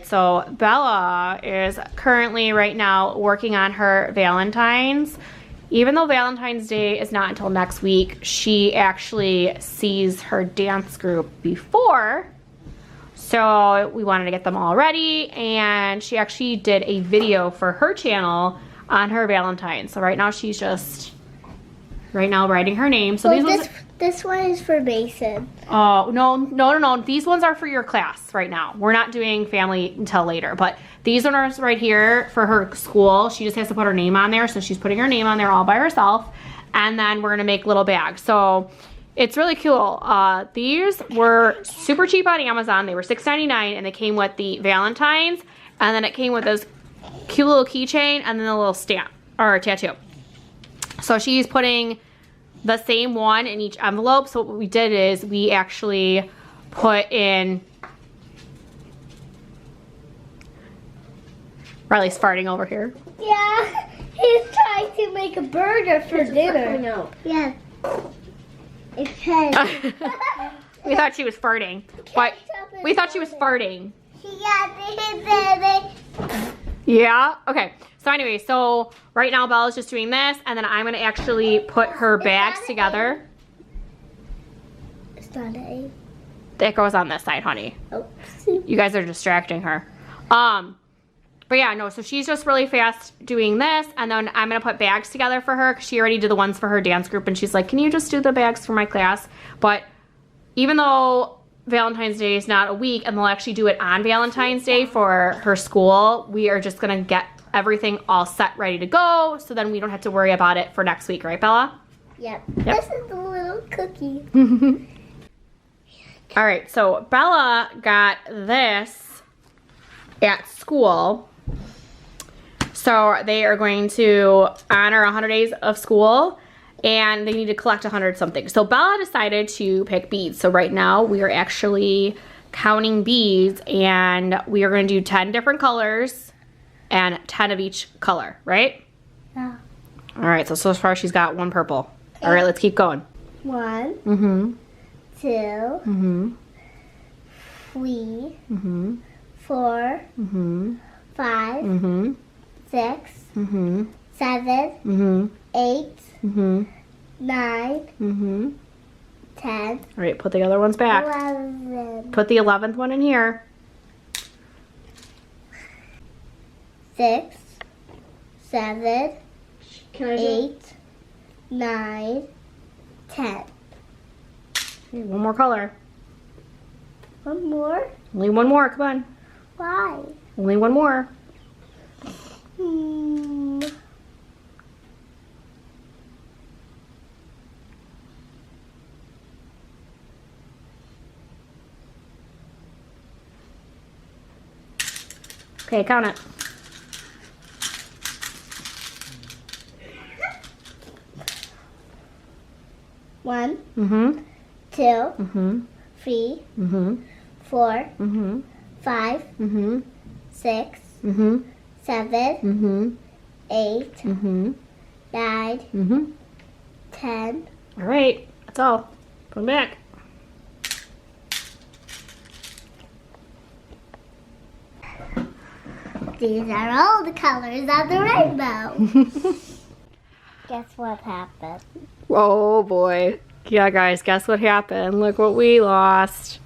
so Bella is currently right now working on her Valentine's. Even though Valentine's Day is not until next week, she actually sees her dance group before. So we wanted to get them all ready, and she actually did a video for her channel on her Valentine's. So right now she's just writing her name. So this one is for Mason. Oh, no. These ones are for your class right now. We're not doing family until later, but these ones are right here for her school. She just has to put her name on there. So she's putting her name on there all by herself. And then we're gonna make little bags. So it's really cool. These were super cheap on Amazon. They were $6.99, and they came with the Valentine's, and then it came with this cute little keychain and then a little stamp or tattoo. So she's putting the same one in each envelope. So what we did is we actually put in, Riley's farting over here. Yeah, he's trying to make a burger for dinner. Yeah. We thought she was farting, but we thought she was farting. Yeah, okay. So anyway, so right now Bella's just doing this, and then I'm gonna actually put her bags together. It's not A. It goes on this side, honey. Oh. You guys are distracting her. But yeah, no, so she's just really fast doing this, and then I'm gonna put bags together for her, because she already did the ones for her dance group, and she's like, can you just do the bags for my class? But even though Valentine's Day is not a week, and they'll actually do it on Valentine's Day for her school, we are just gonna get everything all set, ready to go, so then we don't have to worry about it for next week, right, Bella? Yep. This is the little cookie. All right, so Bella got this at school. So they are going to honor 100 days of school, and they need to collect 100 something. So Bella decided to pick beads. So right now we are actually counting beads, and we are going to do 10 different colors and 10 of each color, right? Yeah. All right, so far she's got one purple. All right, let's keep going. 1, Mm-hmm. 2, Mm-hmm. 3, Mm-hmm. 4, Mm-hmm. 5, Mm-hmm. 6, Mm-hmm. 7, Mm-hmm. 8, Mm-hmm. 9, Mm-hmm. 10, All right, put the other ones back. 11, Put the 11th one in here. 6, 7, 8, 9, 10. Okay, one more color. One more? Only one more, come on. Why? Only one more. Okay, count it. One, Mm-hmm. 2, Mm-hmm. 3, Mm-hmm. 4, Mm-hmm. 5, Mm-hmm. 6, Mm-hmm. 7, Mm-hmm. 8, Mm-hmm. 9, Mm-hmm. 10. All right, that's all. Put them back. These are all the colors of the rainbow. Guess what happened? Oh boy. Yeah, guys, guess what happened? Look what we lost.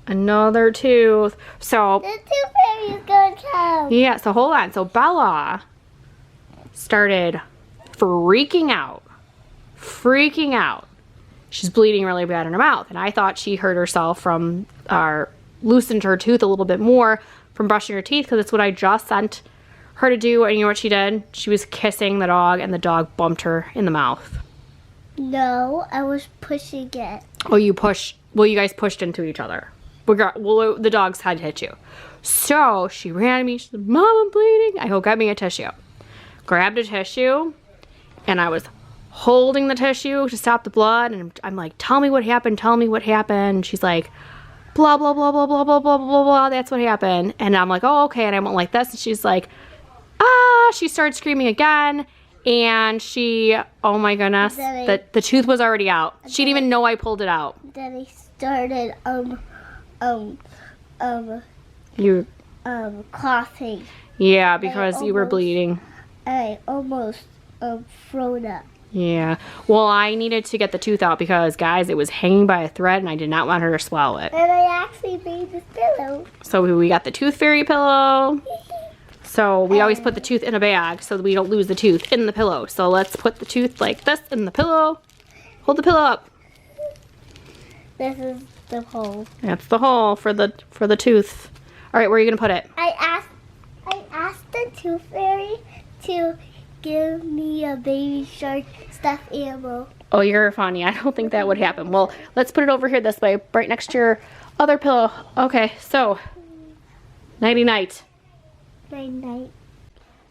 Another tooth. So, The tooth fairy is going to come. yeah, so hold on. So Bella started freaking out. Freaking out. She's bleeding really bad in her mouth. And I thought she hurt herself from, loosened her tooth a little bit more from brushing her teeth, because it's what I just sent her to do. And you know what she did? She was kissing the dog, and the dog bumped her in the mouth. No, I was pushing it. Oh, you guys pushed into each other. Well, the dog's head hit you. So she ran to me. She said, Mom, I'm bleeding. I go, get me a tissue. Grabbed a tissue, and I was holding the tissue to stop the blood. And I'm like, tell me what happened. Tell me what happened. And she's like, blah, blah, blah, blah, blah, blah, blah, blah, blah. That's what happened. And I'm like, oh, okay. And I went like this. And she's like, ah. She started screaming again. And she, oh my goodness, the tooth was already out. She didn't even know I pulled it out. Then he started, You coughing. Yeah, because you were bleeding. I almost thrown up. Yeah. Well, I needed to get the tooth out because, guys, it was hanging by a thread and I did not want her to swallow it. And I actually made this pillow. So we got the tooth fairy pillow. So we always put the tooth in a bag so that we don't lose the tooth in the pillow. So let's put the tooth like this in the pillow. Hold the pillow up. This is the hole. That's the hole for the tooth. All right, where are you gonna put it? I asked the tooth fairy to give me a baby shark stuffed animal. Oh, you're funny. I don't think that would happen. Well, let's put it over here this way, right next to your other pillow. Okay, so nighty-night. Night.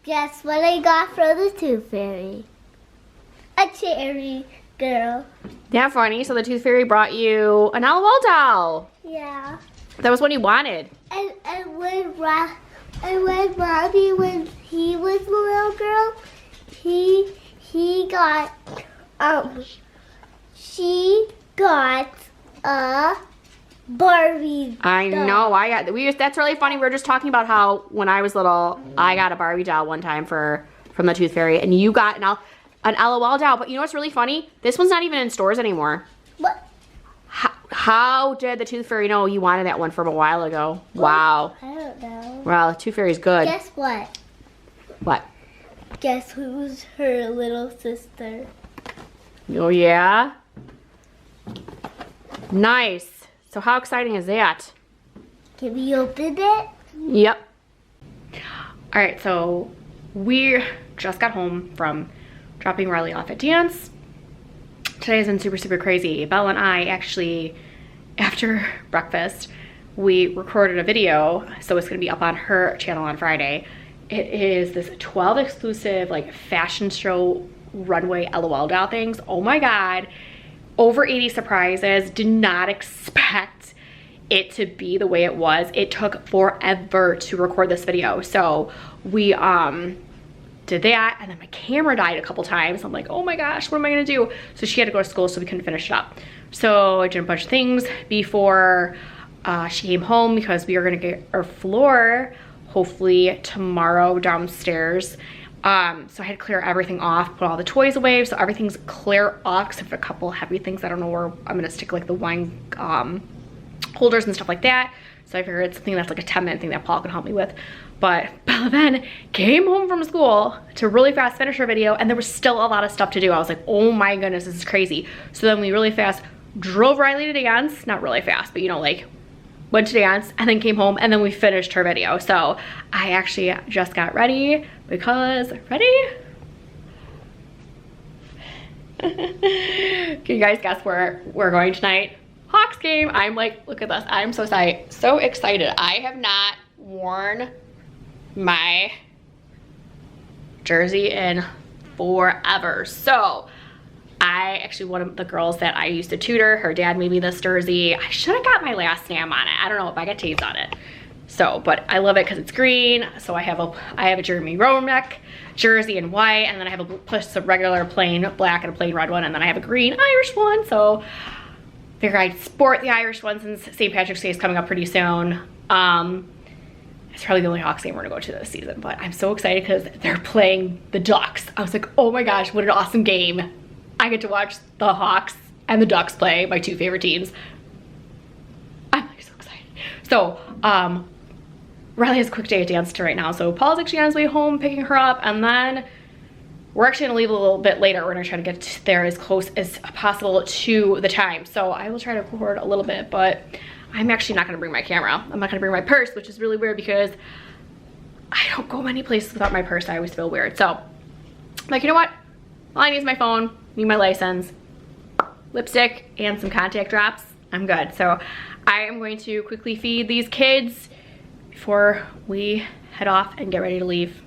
Guess what I got from the tooth fairy? A cherry girl. Yeah, funny. So the tooth fairy brought you an LOL doll. Yeah. That was what you wanted. And when Robbie, when he was a little girl, he got she got a Barbie doll. I know. That's really funny. We were just talking about how when I was little, I got a Barbie doll one time from the tooth fairy, and you got an LOL doll. But you know what's really funny? This one's not even in stores anymore. What? How did the tooth fairy know you wanted that one from a while ago? Wow. I don't know. Wow, the tooth fairy's good. Guess what? What? Guess who's her little sister? Oh, yeah? Nice. So how exciting is that? Can we open it? Yep. All right, so we just got home from dropping Riley off at dance. Today has been super, super crazy. Belle and I actually, after breakfast, we recorded a video, so it's gonna be up on her channel on Friday. It is this 12 exclusive like fashion show runway LOL doll things. Oh my God, over 80 surprises. Did not expect it to be the way it was. It took forever to record this video. So we did that, and then my camera died a couple times. I'm like, oh my gosh, what am I gonna do? So she had to go to school, so we couldn't finish it up. So I did a bunch of things before she came home because we are gonna get our floor hopefully tomorrow downstairs. So I had to clear everything off, put all the toys away, so everything's clear off except for a couple heavy things. I don't know where I'm gonna stick like the wine holders and stuff like that. So I figured it's something that's like a 10-minute thing that Paul can help me with. But Bella then came home from school to really fast finish her video, and there was still a lot of stuff to do. I was like, oh my goodness, this is crazy. So then we really fast drove Riley to dance. Not really fast, but you know, like went to dance and then came home and then we finished her video. So I actually just got ready because, ready? Can you guys guess where we're going tonight? Hawks game. I'm like, look at this. I'm so excited. I have not worn my jersey in forever. So I actually, one of the girls that I used to tutor, her dad made me this jersey. I should have got my last name on it. I don't know if I got tased on it. So, but I love it because it's green. So I have a Jeremy Roenick jersey in white, and then I have a regular plain black and a plain red one, and then I have a green Irish one. So figure I'd sport the Irish one since St. Patrick's Day is coming up pretty soon. It's probably the only Hawks game we're gonna go to this season, but I'm so excited because they're playing the Ducks. I was like, oh my gosh, what an awesome game. I get to watch the Hawks and the Ducks play, my two favorite teams. I'm like so excited. So, Riley has a quick day at dance right now, so Paul's actually on his way home picking her up, and then we're actually gonna leave a little bit later. We're gonna try to get there as close as possible to the time. So I will try to record a little bit, but I'm actually not gonna bring my camera. I'm not gonna bring my purse, which is really weird because I don't go many places without my purse. I always feel weird. So I'm like, you know what? All I need is my phone, need my license, lipstick, and some contact drops. I'm good. So I am going to quickly feed these kids before we head off and get ready to leave.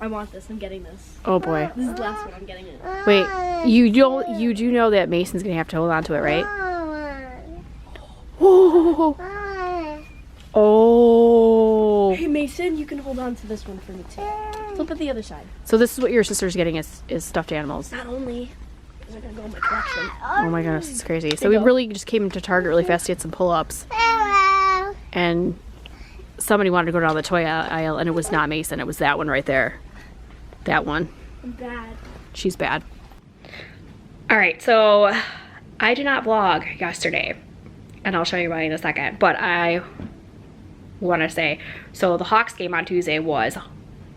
want this. I'm getting this. Oh boy. This is the last one. I'm getting it. Wait, you do know that Mason's gonna have to hold on to it, right? Oh. Oh. Hey Mason, you can hold on to this one for me too. Flip it the other side. So this is what your sister's getting is stuffed animals. Not only is it gonna go in my collection. Oh my goodness, it's crazy. So we really just came to Target really fast to get some pull-ups. And somebody wanted to go down the toy aisle, and it was not Mason. It was that one right there. That one. I'm bad. She's bad. All right, so I did not vlog yesterday, and I'll show you why in a second. But I want to say, so the Hawks game on Tuesday was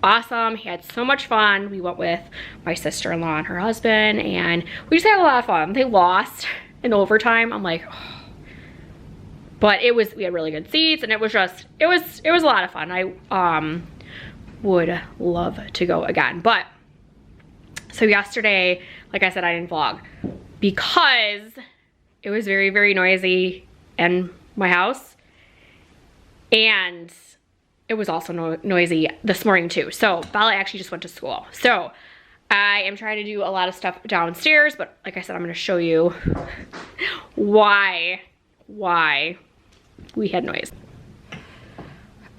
awesome. Had so much fun. We went with my sister-in-law and her husband, and we just had a lot of fun. They lost in overtime. I'm like, oh. But we had really good seats, and it was a lot of fun. I would love to go again. But so yesterday, like I said, I didn't vlog because it was very, very noisy in my house, and it was also noisy this morning too. So Bella actually just went to school. So I am trying to do a lot of stuff downstairs, but like I said, I'm gonna show you why we had noise.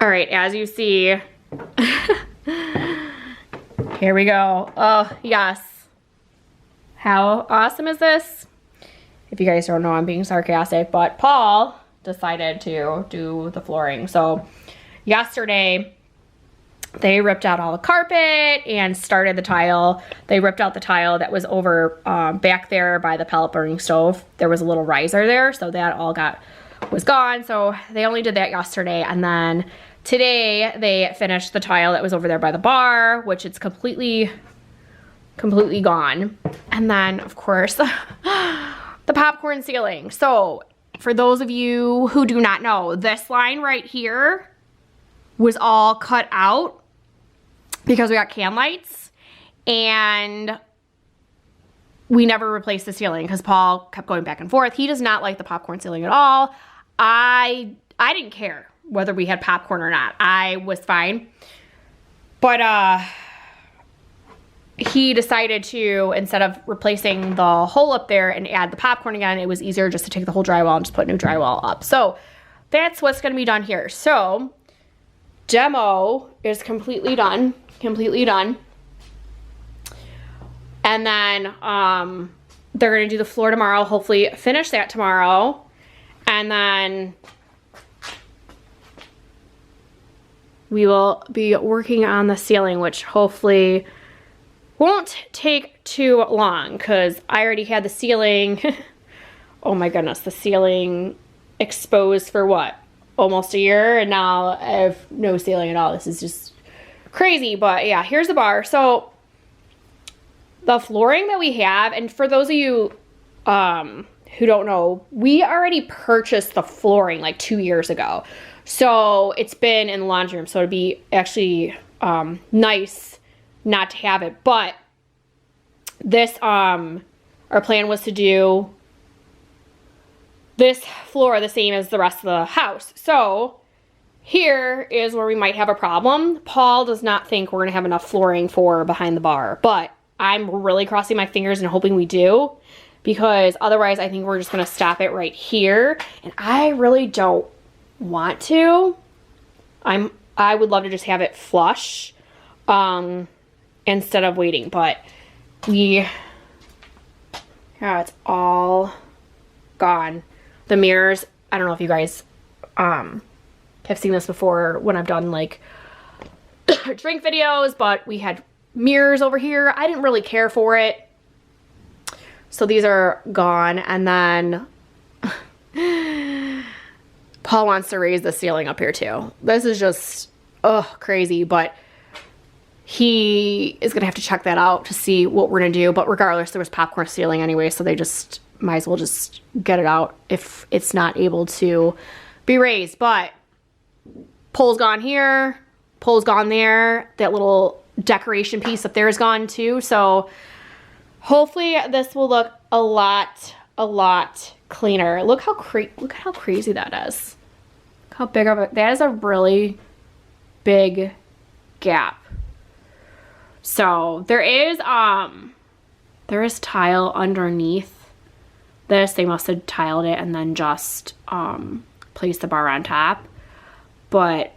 All right, as you see, here we go. Oh, yes. How awesome is this? If you guys don't know, I'm being sarcastic, but Paul decided to do the flooring. So yesterday, they ripped out all the carpet and started the tile. They ripped out the tile that was over back there by the pellet burning stove. There was a little riser there, so that all was gone. So they only did that yesterday, and then today they finished the tile that was over there by the bar, which it's completely gone. And then of course the popcorn ceiling. So for those of you who do not know, this line right here was all cut out because we got can lights, and we never replaced the ceiling because Paul kept going back and forth. He does not like the popcorn ceiling at all. I didn't care whether we had popcorn or not. I was fine. But he decided to, instead of replacing the hole up there and add the popcorn again, it was easier just to take the whole drywall and just put new drywall up. So that's what's gonna be done here. So demo is completely done. And then they're gonna do the floor tomorrow, hopefully finish that tomorrow. And then we will be working on the ceiling, which hopefully won't take too long because I already had the ceiling, oh my goodness, the ceiling exposed for what? Almost a year, and now I have no ceiling at all. This is just crazy, but yeah, here's the bar. So the flooring that we have, and for those of you who don't know, we already purchased the flooring like 2 years ago. So it's been in the laundry room. So it'd be actually nice not to have it. But this, our plan was to do this floor the same as the rest of the house. So here is where we might have a problem. Paul does not think we're gonna have enough flooring for behind the bar, but I'm really crossing my fingers and hoping we do, because otherwise I think we're just gonna stop it right here. And I really don't want to. I would love to just have it flush instead of waiting, but yeah, it's all gone. The mirrors, I don't know if you guys have seen this before when I've done like drink videos, but we had mirrors over here. I didn't really care for it. So these are gone. And then Paul wants to raise the ceiling up here too. This is just, crazy, but he is gonna have to check that out to see what we're gonna do. But regardless, there was popcorn ceiling anyway, so they just might as well just get it out if it's not able to be raised. But pole's gone here, pole's gone there. That little decoration piece up there is gone too. So hopefully this will look a lot cleaner. Look how crazy that is. Look how big of it. That is a really big gap So there is tile underneath this. They must have tiled it and then just placed the bar on top. But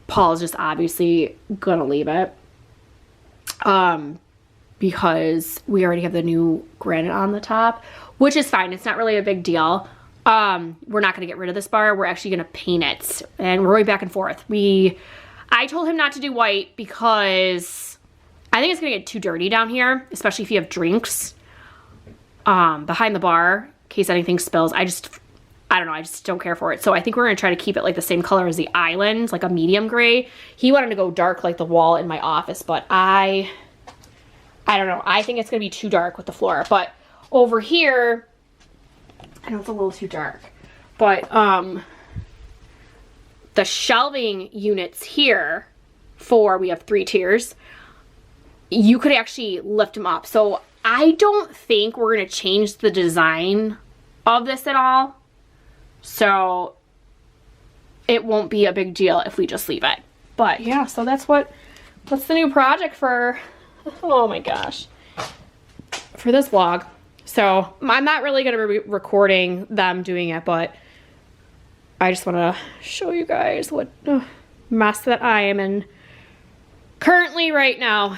Paul's just obviously gonna leave it. Because we already have the new granite on the top, which is fine. It's not really a big deal. We're not gonna get rid of this bar. We're actually gonna paint it, and we're going back and forth. I told him not to do white because I think it's gonna get too dirty down here, especially if you have drinks behind the bar in case anything spills. I don't know, I just don't care for it. So I think we're gonna try to keep it like the same color as the island, like a medium gray. He wanted to go dark like the wall in my office, but I don't know. I think it's gonna be too dark with the floor. But over here, I know it's a little too dark, but the shelving units here, we have 3 tiers, you could actually lift them up. So I don't think we're gonna change the design of this at all. So it won't be a big deal if we just leave it. But yeah, so that's the new project for, oh my gosh, for this vlog. So I'm not really gonna be recording them doing it, but I just wanna show you guys what mess that I am in currently right now.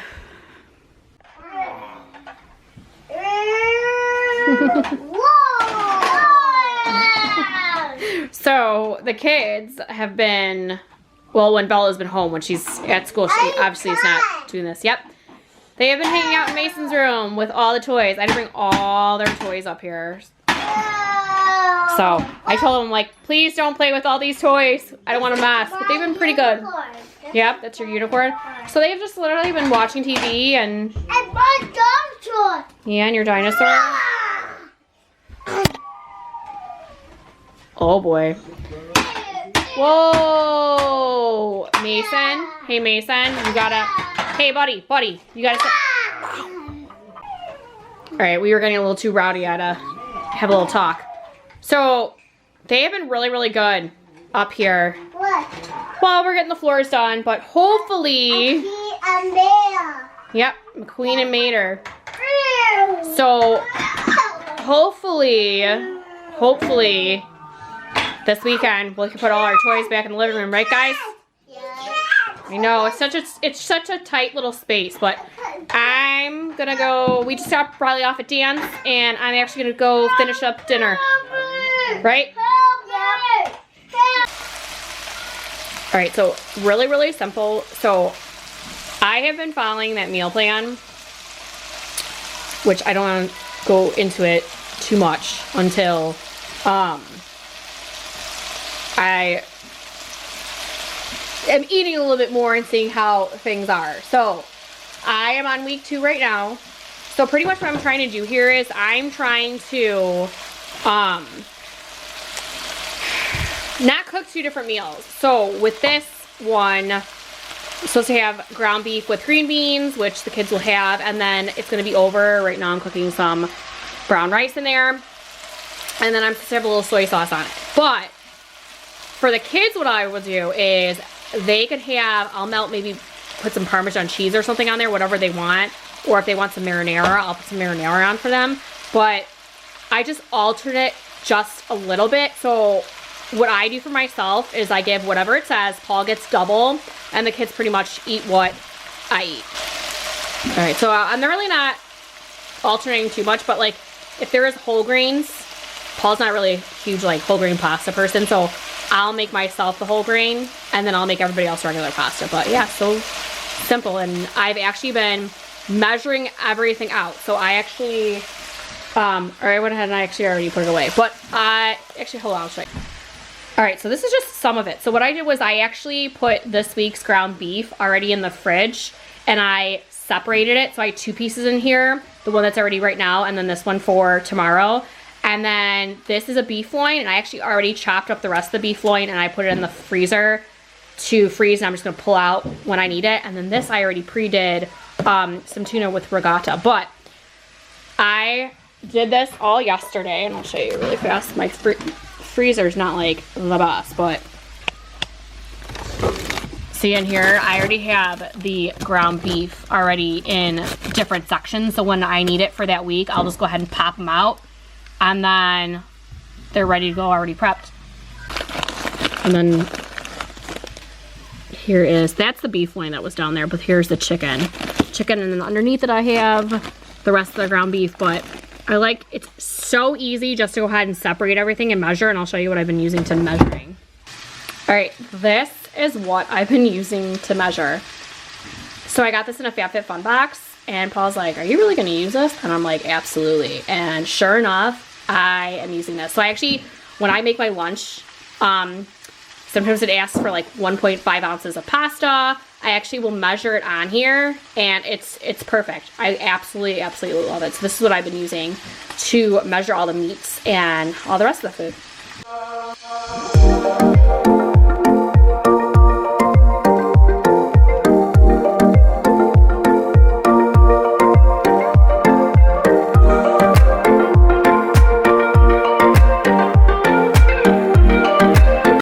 So the kids have been, well, when Bella's been home, when she's at school, she obviously is not doing this. Yep. They have been hanging out in Mason's room with all the toys. I didn't bring all their toys up here. So I told them, like, please don't play with all these toys. I don't want to mess. But they've been pretty good. Yep, that's your unicorn. So they've just literally been watching TV and... And my dinosaur. Yeah, and your dinosaur. Oh boy. Whoa! Mason. Hey Mason, you gotta... Hey buddy, you gotta sit... Alright, we were getting a little too rowdy. I had to have a little talk. So, they have been really, really good up here. What? Well, we're getting the floors done, but hopefully... Yep, McQueen and Mater. So, hopefully, this weekend we can put all our toys back in the living room, right guys? I know, it's such a tight little space, but I'm gonna go, we just got probably off at dance, and I'm actually gonna go finish up dinner. Right? Alright, so really, really simple. So I have been following that meal plan, which I don't want to go into it too much until I am eating a little bit more and seeing how things are. So I am on week 2 right now. So pretty much what I'm trying to do here is I'm trying to not cook 2 different meals. So with this one, I'm supposed to have ground beef with green beans, which the kids will have, and then it's going to be over. Right now I'm cooking some brown rice in there, and then I'm supposed to have a little soy sauce on it. But for the kids, what I will do is they could have, I'll maybe put some Parmesan cheese or something on there, whatever they want, or if they want some marinara, I'll put some marinara on for them. But I just alternate just a little bit. So what I do for myself is I give whatever it says. Paul gets double, and the kids pretty much eat what I eat. All right, so I'm really not alternating too much, but like if there is whole grains, Paul's not really a huge like whole grain pasta person, so I'll make myself the whole grain, and then I'll make everybody else regular pasta. But yeah, so simple, and I've actually been measuring everything out. So I actually, or I went ahead and I actually already put it away, but actually, hold on, I'll show you. All right, so this is just some of it. So what I did was I actually put this week's ground beef already in the fridge, and I separated it. So I have 2 pieces in here, the one that's already right now, and then this one for tomorrow. And then this is a beef loin, and I actually already chopped up the rest of the beef loin, and I put it in the freezer to freeze, and I'm just gonna pull out when I need it. And then this I already pre-did some tuna with regatta. But I did this all yesterday, and I'll show you really fast. My freezer's not like the best, but see, See in here, I already have the ground beef already in different sections. So when I need it for that week, I'll just go ahead and pop them out. And then they're ready to go, already prepped. And then here is, that's the beef loin that was down there, but here's the chicken. Chicken, and then underneath it I have the rest of the ground beef, but I like, it's so easy just to go ahead and separate everything and measure, and I'll show you what I've been using to measuring. All right, this is what I've been using to measure. So I got this in a FabFitFun box, and Paul's like, are you really gonna use this? And I'm like, absolutely. And sure enough, I am using this. So I actually, when I make my lunch, sometimes it asks for like 1.5 ounces of pasta. I actually will measure it on here, and it's perfect. I absolutely love it. So this is what I've been using to measure all the meats and all the rest of the food.